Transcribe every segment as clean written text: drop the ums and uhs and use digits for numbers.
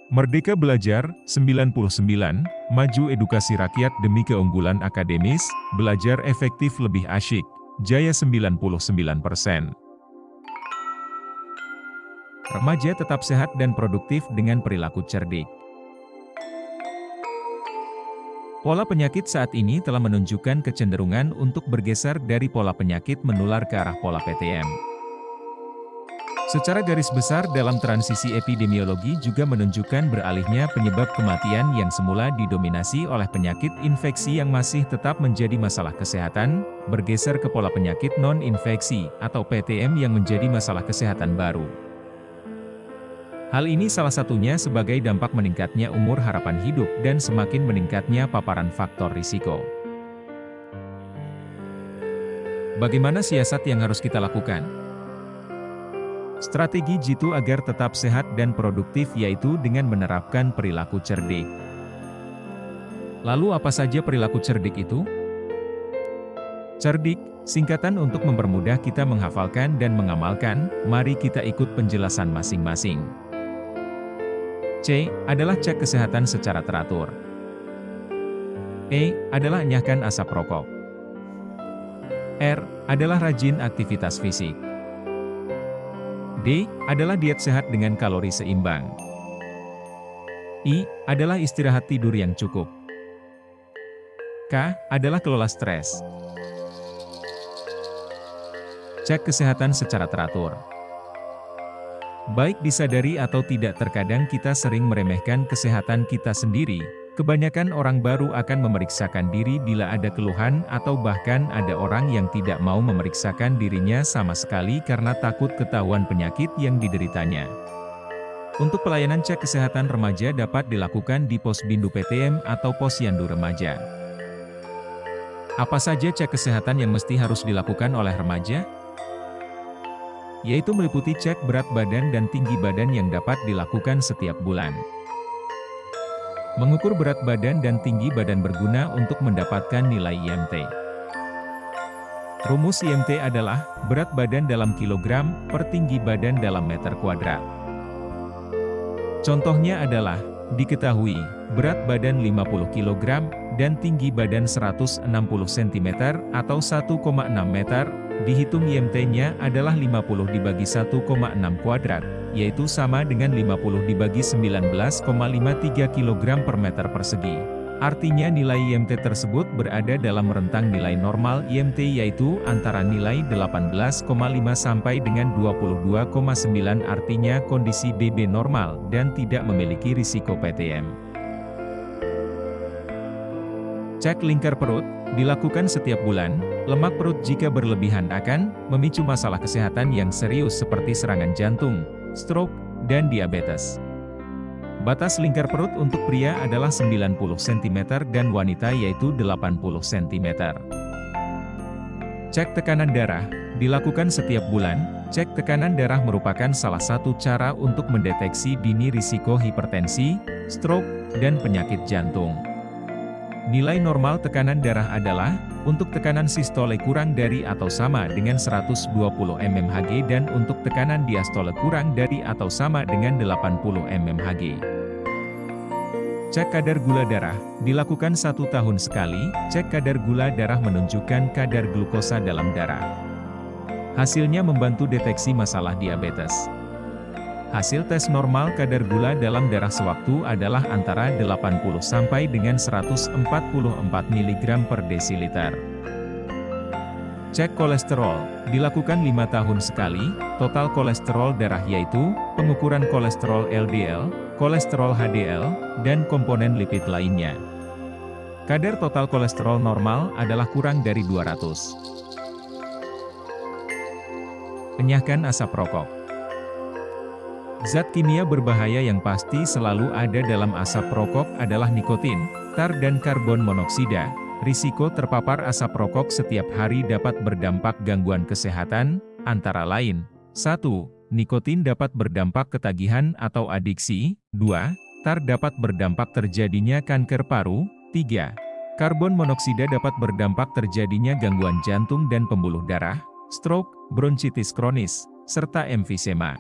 Merdeka Belajar, 99, Maju Edukasi Rakyat Demi Keunggulan Akademis, Belajar Efektif Lebih Asyik, Jaya 99%. Remaja tetap sehat dan produktif dengan perilaku cerdik. Pola penyakit saat ini telah menunjukkan kecenderungan untuk bergeser dari pola penyakit menular ke arah pola PTM. Secara garis besar dalam transisi epidemiologi juga menunjukkan beralihnya penyebab kematian yang semula didominasi oleh penyakit infeksi yang masih tetap menjadi masalah kesehatan, bergeser ke pola penyakit non-infeksi atau PTM yang menjadi masalah kesehatan baru. Hal ini salah satunya sebagai dampak meningkatnya umur harapan hidup dan semakin meningkatnya paparan faktor risiko. Bagaimana siasat yang harus kita lakukan? Strategi jitu agar tetap sehat dan produktif yaitu dengan menerapkan perilaku cerdik. Lalu apa saja perilaku cerdik itu? Cerdik, singkatan untuk mempermudah kita menghafalkan dan mengamalkan, mari kita ikut penjelasan masing-masing. C. Adalah cek kesehatan secara teratur. E. Adalah enyahkan asap rokok. R. Adalah rajin aktivitas fisik. D. Adalah diet sehat dengan kalori seimbang. I. Adalah istirahat tidur yang cukup. K. Adalah kelola stres. Cek kesehatan secara teratur. Baik disadari atau tidak, terkadang kita sering meremehkan kesehatan kita sendiri. Kebanyakan orang baru akan memeriksakan diri bila ada keluhan atau bahkan ada orang yang tidak mau memeriksakan dirinya sama sekali karena takut ketahuan penyakit yang dideritanya. Untuk pelayanan cek kesehatan remaja dapat dilakukan di Posbindu PTM atau Posyandu Remaja. Apa saja cek kesehatan yang mesti harus dilakukan oleh remaja? Yaitu meliputi cek berat badan dan tinggi badan yang dapat dilakukan setiap bulan. Mengukur berat badan dan tinggi badan berguna untuk mendapatkan nilai IMT. Rumus IMT adalah berat badan dalam kilogram per tinggi badan dalam meter kuadrat. Contohnya adalah, diketahui, berat badan 50 kg dan tinggi badan 160 cm atau 1,6 meter, dihitung IMT-nya adalah 50 dibagi 1,6 kuadrat, yaitu sama dengan 50 dibagi 19,53 kg per meter persegi. Artinya nilai IMT tersebut berada dalam rentang nilai normal IMT yaitu antara nilai 18,5 sampai dengan 22,9, artinya kondisi BB normal dan tidak memiliki risiko PTM. Cek lingkar perut, dilakukan setiap bulan. Lemak perut jika berlebihan akan memicu masalah kesehatan yang serius seperti serangan jantung, stroke, dan diabetes. Batas lingkar perut untuk pria adalah 90 cm dan wanita yaitu 80 cm. Cek tekanan darah, dilakukan setiap bulan. Cek tekanan darah merupakan salah satu cara untuk mendeteksi dini risiko hipertensi, stroke, dan penyakit jantung. Nilai normal tekanan darah adalah, untuk tekanan sistole kurang dari atau sama dengan 120 mmHg dan untuk tekanan diastole kurang dari atau sama dengan 80 mmHg. Cek kadar gula darah, dilakukan 1 tahun sekali. Cek kadar gula darah menunjukkan kadar glukosa dalam darah. Hasilnya membantu deteksi masalah diabetes. Hasil tes normal kadar gula dalam darah sewaktu adalah antara 80 sampai dengan 144 mg per desiliter. Cek kolesterol, dilakukan 5 tahun sekali. Total kolesterol darah yaitu, pengukuran kolesterol LDL, kolesterol HDL, dan komponen lipid lainnya. Kadar total kolesterol normal adalah kurang dari 200. Enyahkan asap rokok. Zat kimia berbahaya yang pasti selalu ada dalam asap rokok adalah nikotin, tar dan karbon monoksida. Risiko terpapar asap rokok setiap hari dapat berdampak gangguan kesehatan, antara lain, 1. Nikotin dapat berdampak ketagihan atau adiksi. 2. Tar dapat berdampak terjadinya kanker paru. 3. Karbon monoksida dapat berdampak terjadinya gangguan jantung dan pembuluh darah, stroke, bronkitis kronis, serta emfisema.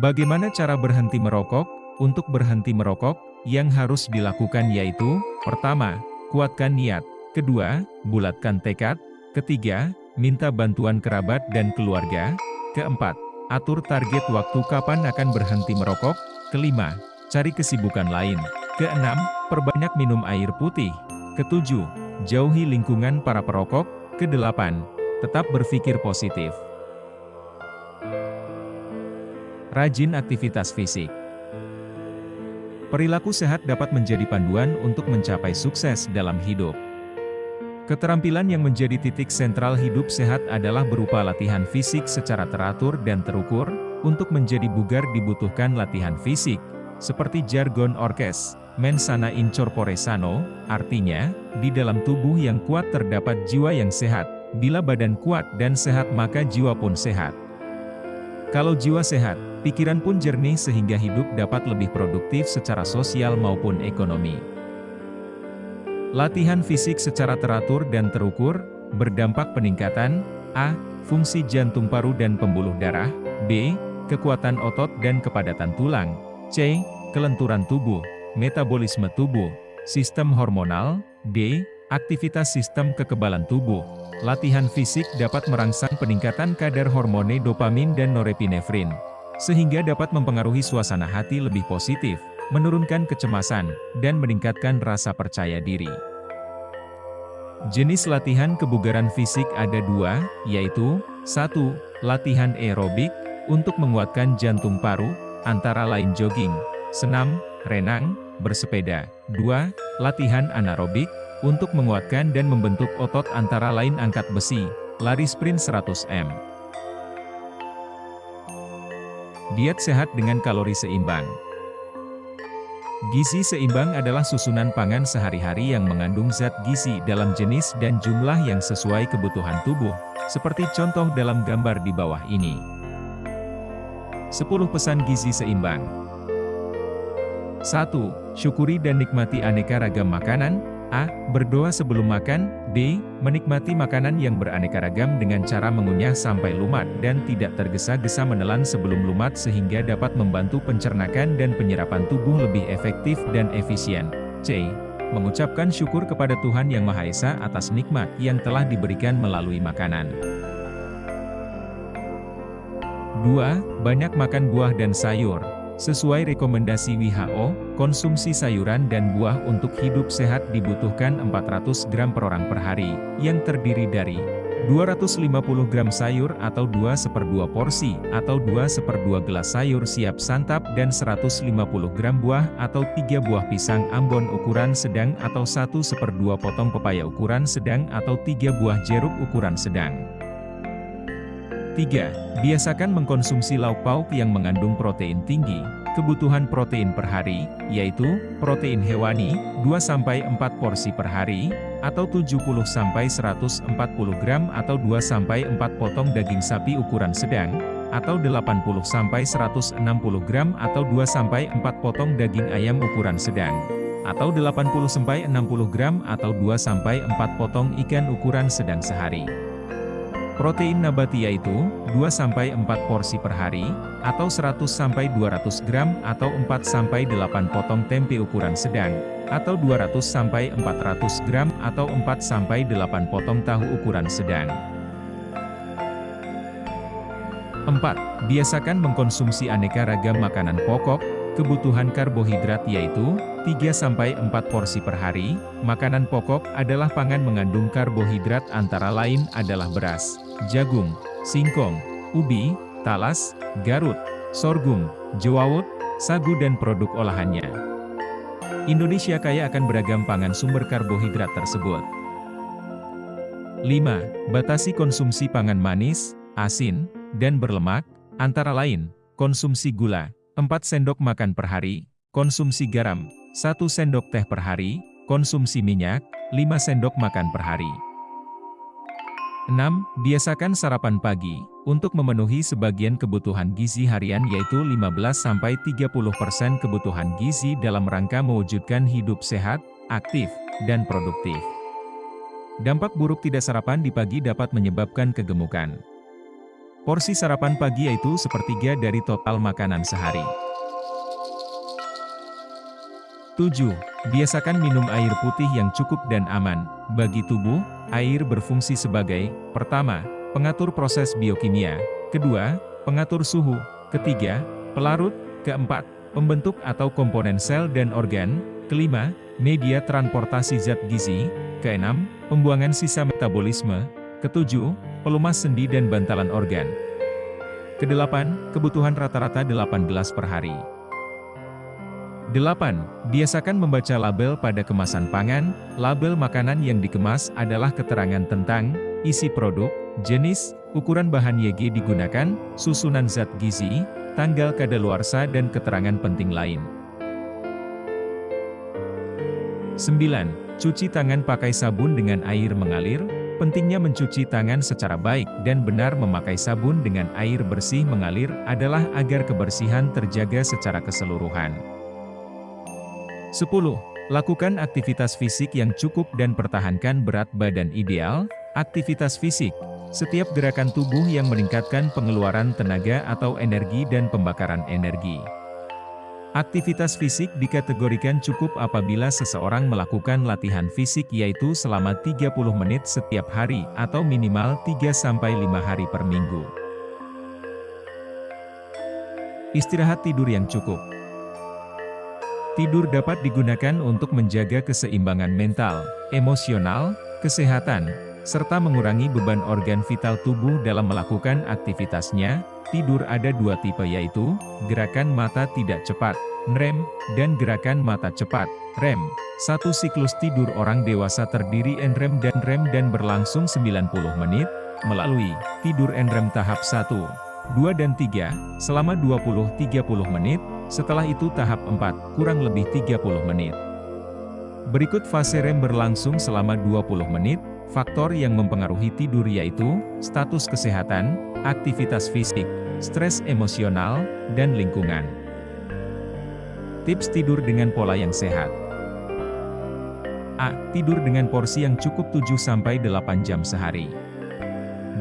Bagaimana cara berhenti merokok? untuk berhenti merokok, yang harus dilakukan yaitu, pertama, kuatkan niat, kedua, bulatkan tekad, ketiga, minta bantuan kerabat dan keluarga, keempat, atur target waktu kapan akan berhenti merokok, kelima, cari kesibukan lain, keenam, perbanyak minum air putih, ketujuh, jauhi lingkungan para perokok, kedelapan, tetap berpikir positif. Rajin aktivitas fisik. Perilaku sehat dapat menjadi panduan untuk mencapai sukses dalam hidup. Keterampilan yang menjadi titik sentral hidup sehat adalah berupa latihan fisik secara teratur dan terukur. Untuk menjadi bugar dibutuhkan latihan fisik, seperti jargon orkes, mens sana in corpore sano, artinya, di dalam tubuh yang kuat terdapat jiwa yang sehat. Bila badan kuat dan sehat maka jiwa pun sehat. Kalau jiwa sehat, pikiran pun jernih sehingga hidup dapat lebih produktif secara sosial maupun ekonomi. Latihan fisik secara teratur dan terukur, berdampak peningkatan, A. Fungsi jantung paru dan pembuluh darah, B. Kekuatan otot dan kepadatan tulang, C. Kelenturan tubuh, metabolisme tubuh, sistem hormonal, D. Aktivitas sistem kekebalan tubuh. Latihan fisik dapat merangsang peningkatan kadar hormone dopamin dan norepinefrin, sehingga dapat mempengaruhi suasana hati lebih positif, menurunkan kecemasan, dan meningkatkan rasa percaya diri. Jenis latihan kebugaran fisik ada dua, yaitu 1. Latihan aerobik, untuk menguatkan jantung paru, antara lain jogging, senam, renang, bersepeda. 2. Latihan anaerobik, untuk menguatkan dan membentuk otot antara lain angkat besi, lari sprint 100 m. Diet sehat dengan kalori seimbang. Gizi seimbang adalah susunan pangan sehari-hari yang mengandung zat gizi dalam jenis dan jumlah yang sesuai kebutuhan tubuh, seperti contoh dalam gambar di bawah ini. 10 pesan gizi seimbang. 1. Syukuri dan nikmati aneka ragam makanan. A. Berdoa sebelum makan. B. Menikmati makanan yang beraneka ragam dengan cara mengunyah sampai lumat dan tidak tergesa-gesa menelan sebelum lumat sehingga dapat membantu pencernaan dan penyerapan tubuh lebih efektif dan efisien. C. Mengucapkan syukur kepada Tuhan Yang Maha Esa atas nikmat yang telah diberikan melalui makanan. 2. Banyak makan buah dan sayur. Sesuai rekomendasi WHO, konsumsi sayuran dan buah untuk hidup sehat dibutuhkan 400 gram per orang per hari, yang terdiri dari 250 gram sayur atau 2/2 porsi, atau 2/2 gelas sayur siap santap dan 150 gram buah atau 3 buah pisang ambon ukuran sedang atau 1/2 potong pepaya ukuran sedang atau 3 buah jeruk ukuran sedang. 3. Biasakan mengkonsumsi lauk pauk yang mengandung protein tinggi. Kebutuhan protein per hari, yaitu, protein hewani, 2-4 porsi per hari, atau 70-140 gram atau 2-4 potong daging sapi ukuran sedang, atau 80-160 gram atau 2-4 potong daging ayam ukuran sedang, atau 80-60 gram atau 2-4 potong ikan ukuran sedang sehari. Protein nabati yaitu 2-4 porsi per hari, atau 100-200 gram atau 4-8 potong tempe ukuran sedang, atau 200-400 gram atau 4-8 potong tahu ukuran sedang. 4. Biasakan mengkonsumsi aneka ragam makanan pokok. Kebutuhan karbohidrat yaitu 3-4 porsi per hari. Makanan pokok adalah pangan mengandung karbohidrat antara lain adalah beras, jagung, singkong, ubi, talas, garut, sorghum, jewawut, sagu dan produk olahannya. Indonesia kaya akan beragam pangan sumber karbohidrat tersebut. 5. Batasi konsumsi pangan manis, asin, dan berlemak, antara lain, konsumsi gula, 4 sendok makan per hari, konsumsi garam, 1 sendok teh per hari, konsumsi minyak, 5 sendok makan per hari. 6. Biasakan sarapan pagi, untuk memenuhi sebagian kebutuhan gizi harian yaitu 15-30% kebutuhan gizi dalam rangka mewujudkan hidup sehat, aktif, dan produktif. Dampak buruk tidak sarapan di pagi dapat menyebabkan kegemukan. Porsi sarapan pagi yaitu 1/3 dari total makanan sehari. 7. Biasakan minum air putih yang cukup dan aman. Bagi tubuh, air berfungsi sebagai: pertama, pengatur proses biokimia; kedua, pengatur suhu; ketiga, pelarut; keempat, pembentuk atau komponen sel dan organ; kelima, media transportasi zat gizi; keenam, pembuangan sisa metabolisme; ketujuh, pelumas sendi dan bantalan organ; kedelapan, kebutuhan rata-rata 18 gelas per hari. 8. Biasakan membaca label pada kemasan pangan. Label makanan yang dikemas adalah keterangan tentang isi produk, jenis, ukuran bahan yang digunakan, susunan zat gizi, tanggal kadaluarsa dan keterangan penting lain. 9. Cuci tangan pakai sabun dengan air mengalir. Pentingnya mencuci tangan secara baik dan benar memakai sabun dengan air bersih mengalir adalah agar kebersihan terjaga secara keseluruhan. 10. Lakukan aktivitas fisik yang cukup dan pertahankan berat badan ideal. Aktivitas fisik, setiap gerakan tubuh yang meningkatkan pengeluaran tenaga atau energi dan pembakaran energi. Aktivitas fisik dikategorikan cukup apabila seseorang melakukan latihan fisik yaitu selama 30 menit setiap hari atau minimal 3-5 hari per minggu. Istirahat tidur yang cukup. Tidur dapat digunakan untuk menjaga keseimbangan mental, emosional, kesehatan, serta mengurangi beban organ vital tubuh dalam melakukan aktivitasnya. Tidur ada dua tipe yaitu, gerakan mata tidak cepat, NREM, dan gerakan mata cepat, REM. Satu siklus tidur orang dewasa terdiri NREM dan REM dan berlangsung 90 menit, melalui tidur NREM tahap 1, 2 dan 3, selama 20-30 menit, setelah itu tahap 4, kurang lebih 30 menit. Berikut fase REM berlangsung selama 20 menit, faktor yang mempengaruhi tidur yaitu, status kesehatan, aktivitas fisik, stres emosional, dan lingkungan. Tips tidur dengan pola yang sehat. A. Tidur dengan porsi yang cukup 7-8 jam sehari.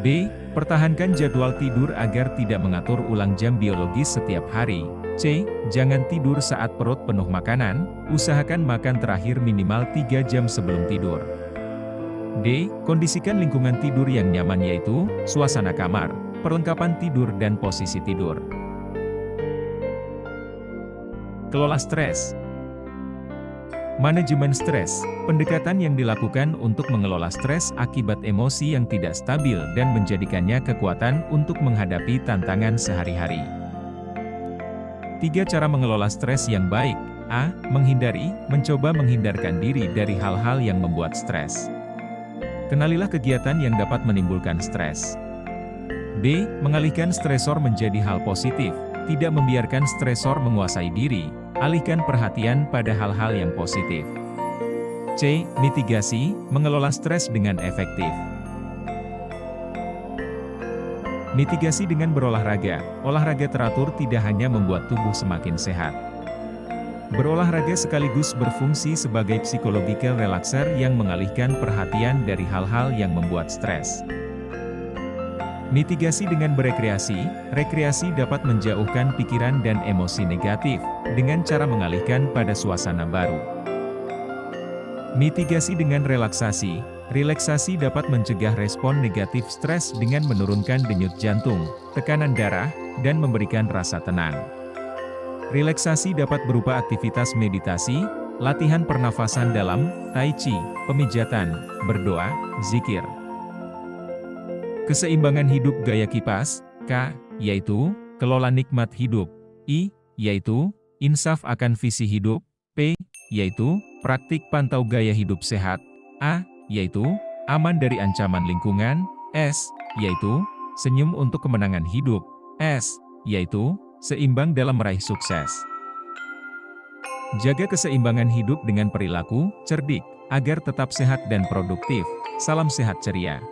B. Pertahankan jadwal tidur agar tidak mengatur ulang jam biologis setiap hari. C. Jangan tidur saat perut penuh makanan, usahakan makan terakhir minimal 3 jam sebelum tidur. D. Kondisikan lingkungan tidur yang nyaman yaitu, suasana kamar, perlengkapan tidur dan posisi tidur. Kelola stres. Manajemen stres, pendekatan yang dilakukan untuk mengelola stres akibat emosi yang tidak stabil dan menjadikannya kekuatan untuk menghadapi tantangan sehari-hari. 3 cara mengelola stres yang baik. A. Mencoba menghindarkan diri dari hal-hal yang membuat stres. Kenalilah kegiatan yang dapat menimbulkan stres. B. Mengalihkan stresor menjadi hal positif, tidak membiarkan stresor menguasai diri, alihkan perhatian pada hal-hal yang positif. C. Mitigasi, mengelola stres dengan efektif. Mitigasi dengan berolahraga. Olahraga teratur tidak hanya membuat tubuh semakin sehat. Berolahraga sekaligus berfungsi sebagai psychological relaxer yang mengalihkan perhatian dari hal-hal yang membuat stres. Mitigasi dengan berekreasi. Rekreasi dapat menjauhkan pikiran dan emosi negatif, dengan cara mengalihkan pada suasana baru. Mitigasi dengan relaksasi. Relaksasi dapat mencegah respon negatif stres dengan menurunkan denyut jantung, tekanan darah, dan memberikan rasa tenang. Relaksasi dapat berupa aktivitas meditasi, latihan pernafasan dalam, tai chi, pemijatan, berdoa, zikir. Keseimbangan hidup gaya kipas. K. Yaitu, kelola nikmat hidup. I. Yaitu, insaf akan visi hidup. P. Yaitu, praktik pantau gaya hidup sehat. A. Yaitu, aman dari ancaman lingkungan. S. Yaitu, senyum untuk kemenangan hidup. S. Yaitu, seimbang dalam meraih sukses. Jaga keseimbangan hidup dengan perilaku cerdik, agar tetap sehat dan produktif. Salam sehat ceria.